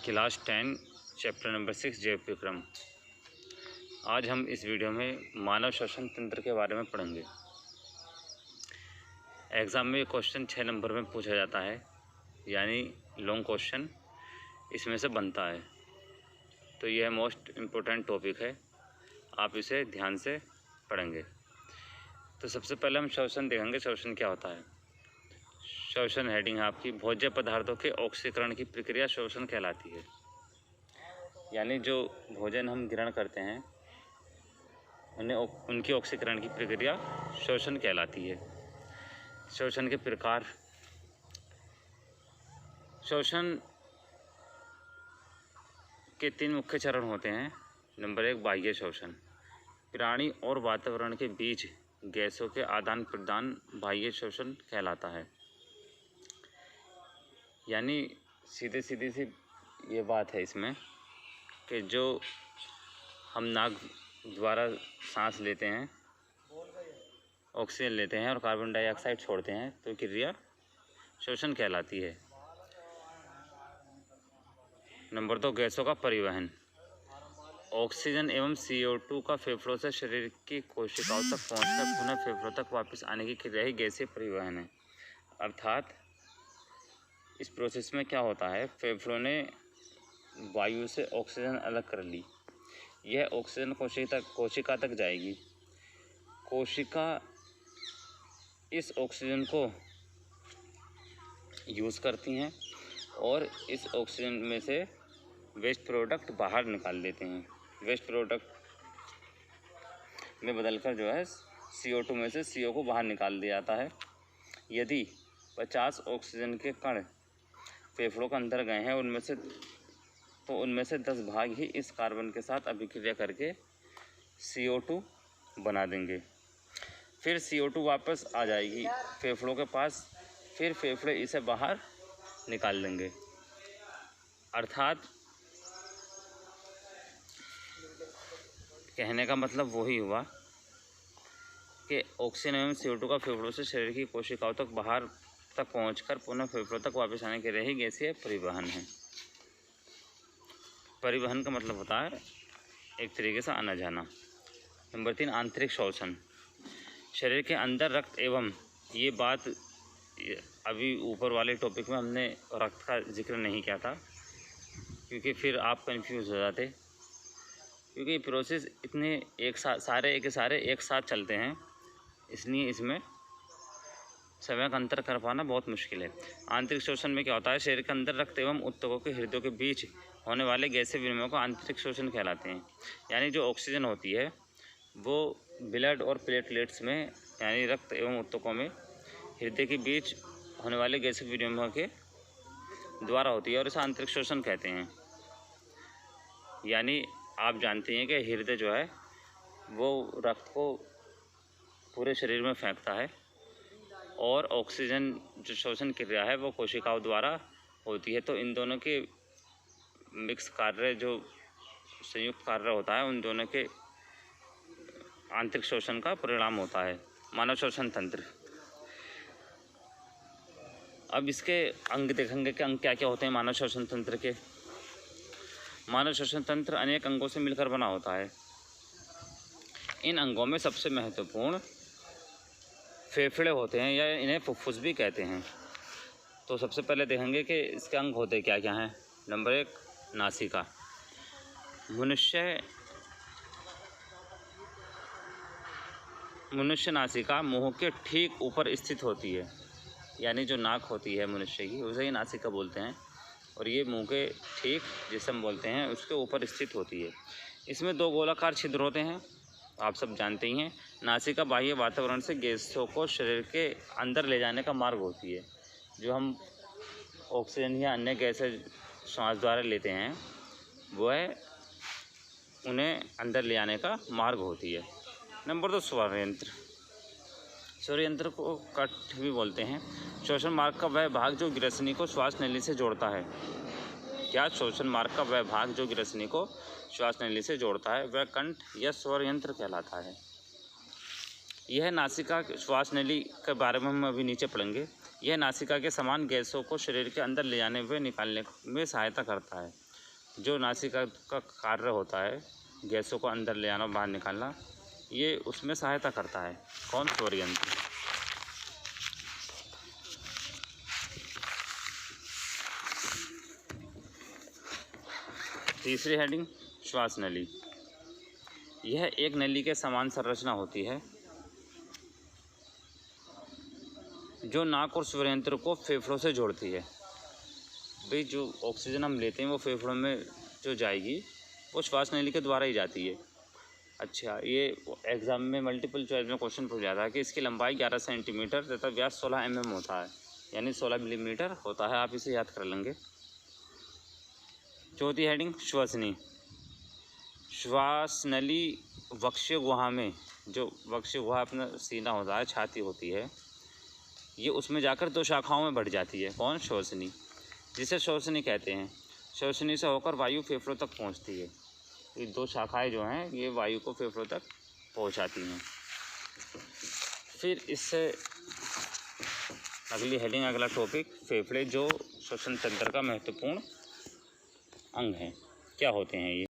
Class 10 chapter number 6 जैव विक्रम। आज हम इस वीडियो में मानव श्वसन तंत्र के बारे में पढ़ेंगे। एग्ज़ाम में क्वेश्चन 6 नंबर में पूछा जाता है, यानी लॉन्ग क्वेश्चन इसमें से बनता है, तो यह मोस्ट इम्पोर्टेंट टॉपिक है, आप इसे ध्यान से पढ़ेंगे। तो सबसे पहले हम श्वसन देखेंगे, श्वसन क्या होता है। श्वसन हेडिंग है आपकी, भोज्य पदार्थों के ऑक्सीकरण की प्रक्रिया श्वसन कहलाती है। यानी जो भोजन हम ग्रहण करते हैं उनकी ऑक्सीकरण की प्रक्रिया श्वसन कहलाती है। श्वसन के प्रकार। श्वसन के 3 मुख्य चरण होते हैं। नंबर 1 बाह्य श्वसन, प्राणी और वातावरण के बीच गैसों के आदान प्रदान बाह्य श्वसन कहलाता है। यानी सीधी सी ये बात है इसमें कि जो हम नाक द्वारा सांस लेते हैं, ऑक्सीजन लेते हैं और कार्बन डाइऑक्साइड छोड़ते हैं, तो क्रिया श्वसन कहलाती है। नंबर 2 गैसों का परिवहन। ऑक्सीजन एवं CO2 का फेफड़ों से शरीर की कोशिकाओं तक पहुंचकर पुनः फेफड़ों तक वापस आने की क्रिया ही गैसीय परिवहन है। अर्थात इस प्रोसेस में क्या होता है, फेफड़ों ने वायु से ऑक्सीजन अलग कर ली, यह ऑक्सीजन कोशिका तक जाएगी। कोशिका इस ऑक्सीजन को यूज़ करती हैं और इस ऑक्सीजन में से वेस्ट प्रोडक्ट बाहर निकाल देते हैं। वेस्ट प्रोडक्ट में बदलकर जो है CO2 में से CO को बाहर निकाल दिया जाता है। यदि 50 ऑक्सीजन के कण फेफड़ों के अंदर गए हैं, उनमें से 10 भाग ही इस कार्बन के साथ अभिक्रिया करके CO2 बना देंगे। फिर CO2 वापस आ जाएगी फेफड़ों के पास, फिर फेफड़े इसे बाहर निकाल देंगे। अर्थात कहने का मतलब वही हुआ कि ऑक्सीजन एवं CO2 का फेफड़ों से शरीर की कोशिकाओं तक बाहर तक पहुंचकर पुनः फेफड़ों तक वापस आने के रही गैसीय परिवहन है। परिवहन का मतलब होता है एक तरीके से आना जाना। नंबर 3 आंतरिक श्वसन। शरीर के अंदर रक्त एवं, ये बात अभी ऊपर वाले टॉपिक में हमने रक्त का जिक्र नहीं किया था, क्योंकि फिर आप कंफ्यूज हो जाते, क्योंकि प्रोसेस इतने सारे एक साथ चलते हैं, इसलिए इसमें समय का अंतर कर पाना बहुत मुश्किल है। आंतरिक श्वसन में क्या होता है, शरीर के अंदर रक्त एवं ऊतकों के हृदयों के बीच होने वाले गैसीय विनिमय को आंतरिक श्वसन कहलाते हैं। यानी जो ऑक्सीजन होती है वो ब्लड और प्लेटलेट्स में, यानी रक्त एवं ऊतकों में हृदय के बीच होने वाले गैसीय विनिमय के द्वारा होती है और इसे आंतरिक श्वसन कहते हैं। यानी आप जानते हैं कि हृदय जो है वो रक्त को पूरे शरीर में फेंकता है और ऑक्सीजन जो श्वसन क्रिया है वो कोशिकाओं द्वारा होती है। तो इन दोनों के मिक्स कार्य, जो संयुक्त कार्य होता है, उन दोनों के आंतरिक श्वसन का परिणाम होता है मानव श्वसन तंत्र। अब इसके अंग देखेंगे कि अंग क्या क्या होते हैं मानव श्वसन तंत्र के। मानव श्वसन तंत्र अनेक अंगों से मिलकर बना होता है। इन अंगों में सबसे महत्वपूर्ण फेफड़े होते हैं, या इन्हें फुफ्फुस भी कहते हैं। तो सबसे पहले देखेंगे कि इसके अंग होते क्या क्या हैं। नंबर 1 नासिका। मनुष्य नासिका मुंह के ठीक ऊपर स्थित होती है। यानी जो नाक होती है मनुष्य की, उसे ही नासिका बोलते हैं, और ये मुंह के ठीक, जिसे हम बोलते हैं, उसके ऊपर स्थित होती है। इसमें 2 गोलाकार छिद्र होते हैं, आप सब जानते ही हैं। नासिका बाह्य वातावरण से गैसों को शरीर के अंदर ले जाने का मार्ग होती है। जो हम ऑक्सीजन या अन्य गैसें श्वास द्वारा लेते हैं, वह उन्हें अंदर ले जाने का मार्ग होती है। नंबर 2 स्वर यंत्र। स्वर यंत्र को कंठ भी बोलते हैं। श्वसन मार्ग का वह भाग जो ग्रसनी को श्वास नली से जोड़ता है। क्या? श्वसन मार्ग का वह भाग जो ग्रसनी को श्वास नली से जोड़ता है, वह कंठ या स्वर यंत्र कहलाता है। यह नासिका श्वास नली के बारे में हम अभी नीचे पढ़ेंगे। यह नासिका के समान गैसों को शरीर के अंदर ले जाने व निकालने में सहायता करता है। जो नासिका का कार्य होता है गैसों को अंदर ले आना बाहर निकालना, ये उसमें सहायता करता है। कौन? स्वर यंत्र। तीसरी हेडिंग श्वास नली। यह एक नली के समान संरचना होती है जो नाक और स्वर यंत्र को फेफड़ों से जोड़ती है। भाई जो ऑक्सीजन हम लेते हैं वो फेफड़ों में जो जाएगी वो श्वास नली के द्वारा ही जाती है। अच्छा, ये एग्ज़ाम में मल्टीपल चॉइस में क्वेश्चन पूछ जाता है कि इसकी लंबाई 11 सेंटीमीटर तथा व्यास 16 mm होता है, यानी 16 मिलीमीटर होता है। आप इसे याद कर लेंगे। चौथी हेडिंग श्वसनी। श्वास नली वक्षीय गुहा में, जो वक्षीय गुहा अपना सीना होता है, छाती होती है, ये उसमें जाकर 2 शाखाओं में बढ़ जाती है। कौन? श्वसनी, जिसे श्वसनी कहते हैं। श्वसनी से होकर वायु फेफड़ों तक पहुंचती है। ये 2 शाखाएं जो हैं ये वायु को फेफड़ों तक पहुंचाती हैं। फिर इससे अगली हेडिंग, अगला टॉपिक, फेफड़े जो श्वसन तंत्र का महत्वपूर्ण अंग हैं। क्या होते हैं ये?